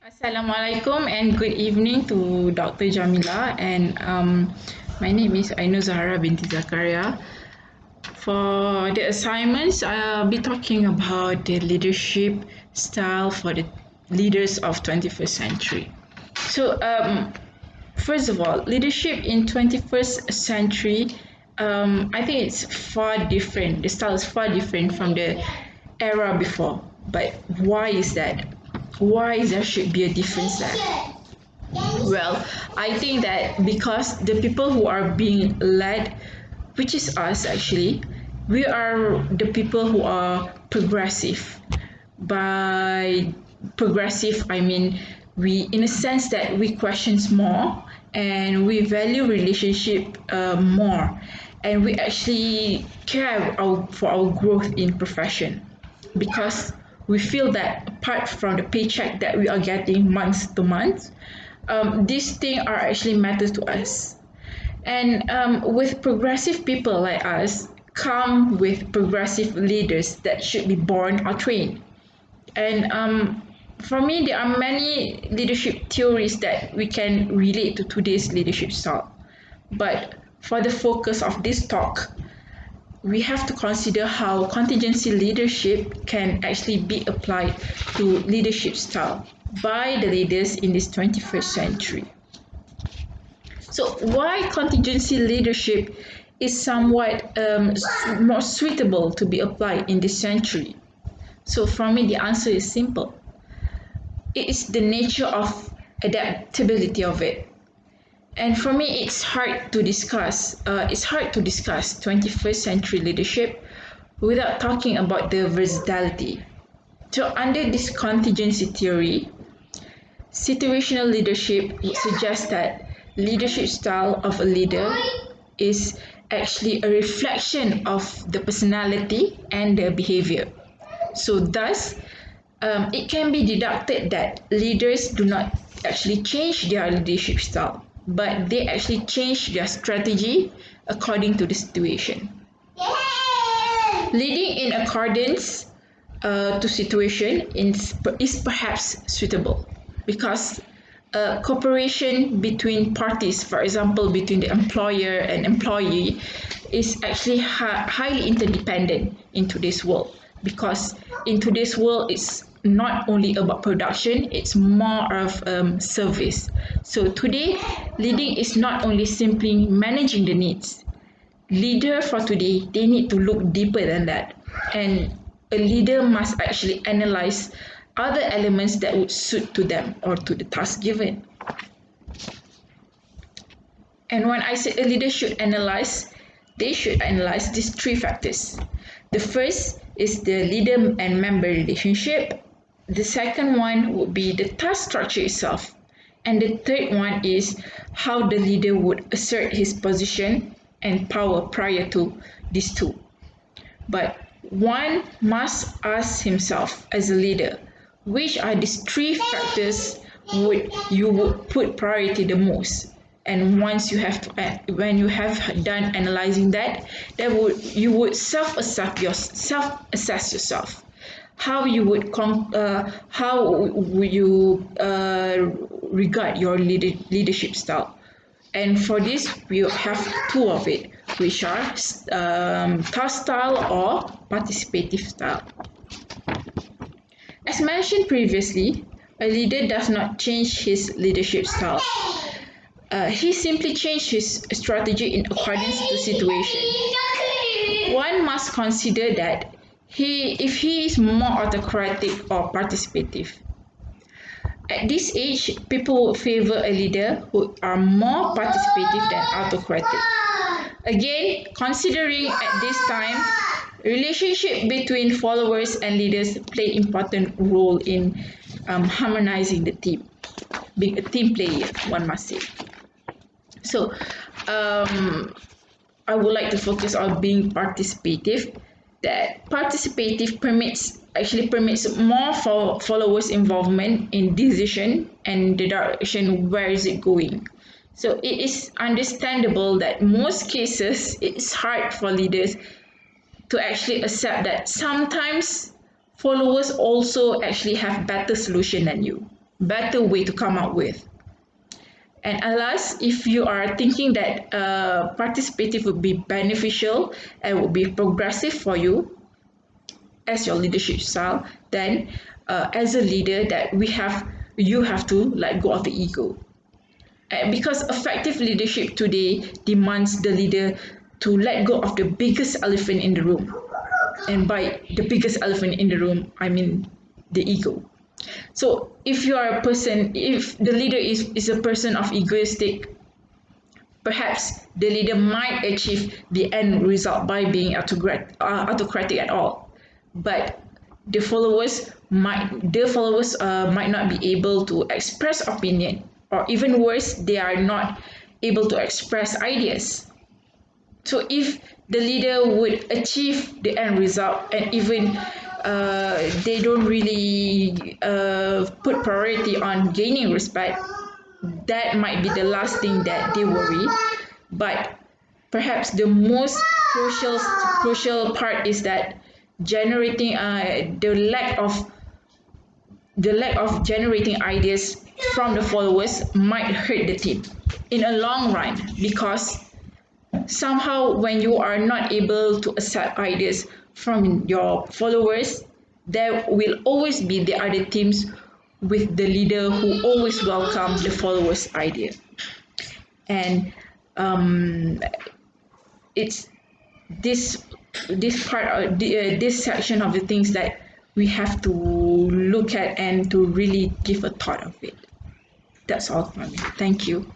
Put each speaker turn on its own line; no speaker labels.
Assalamualaikum and good evening to Dr. Jamila and my name is AINUR ZAHARAH binti ZAKARIA. For the assignments, I'll be talking about the leadership style for the leaders of 21st century. So first of all, leadership in 21st century, I think it's far different. The style is far different from the era before. But why is that? Why there should be a difference there? Well, I think that because the people who are being led, which is us actually, we are the people who are progressive. By progressive, I mean we, in a sense that we questions more and we value relationship more, and we actually care for our growth in profession because we feel that apart from the paycheck that we are getting month to month, these things are actually matters to us. And with progressive people like us, come with progressive leaders that should be born or trained. And for me, there are many leadership theories that we can relate to today's leadership style. But for the focus of this talk, we have to consider how contingency leadership can actually be applied to leadership style by the leaders in this 21st century. So why contingency leadership is somewhat more suitable to be applied in this century? So for me, the answer is simple. It is the nature of adaptability of it. And for me, it's hard to discuss. It's hard to discuss 21st century leadership without talking about the versatility. So under this contingency theory, situational leadership would suggest that leadership style of a leader is actually a reflection of the personality and the behavior. So thus, it can be deducted that leaders do not actually change their leadership style, but they actually change their strategy according to the situation. Leading in accordance to situation is perhaps suitable because cooperation between parties, for example, between the employer and employee, is actually highly interdependent in today's world, because in today's world it's not only about production, it's more of service. So today, leading is not only simply managing the needs. Leader for today, they need to look deeper than that, and a leader must actually analyze other elements that would suit to them or to the task given. And when I say a leader should analyze, they should analyze these three factors. The first is the leader and member relationship. The second one would be the task structure itself. And the third one is how the leader would assert his position and power prior to these two. But one must ask himself as a leader, which are these three factors you would put priority the most? And once you have to, when you have done analyzing that, you would self-assess yourself. How you would regard your leadership style. And for this, we have two of it, which are task style or participative style. As mentioned previously, a leader does not change his leadership style. He simply changes his strategy in accordance to situation. One must consider that if he is more autocratic or participative. At this age, people would favor a leader who are more participative than autocratic. Again, considering at this time, relationship between followers and leaders play important role in harmonizing the team, being a team player, one must say. So, I would like to focus on being participative. That participative actually permits more followers' involvement in decision and the direction where is it going. So it is understandable that most cases it's hard for leaders to actually accept that sometimes followers also actually have better solution than you. better way to come up with. And alas, if you are thinking that participative would be beneficial and would be progressive for you as your leadership style, then as a leader that you have to let go of the ego. Because effective leadership today demands the leader to let go of the biggest elephant in the room. And by the biggest elephant in the room, I mean the ego. So if you are a person, if the leader is a person of egoistic, perhaps the leader might achieve the end result by being autocratic at all. But the followers might not be able to express opinion, or even worse, they are not able to express ideas. So if the leader would achieve the end result and even they don't really put priority on gaining respect, that might be the last thing that they worry. But perhaps the most crucial part is that generating the lack of generating ideas from the followers might hurt the team in a long run, because somehow when you are not able to accept ideas from your followers, there will always be the other teams with the leader who always welcome the followers idea. And it's this this section of the things that we have to look at and to really give a thought of it. That's all from me. Thank you.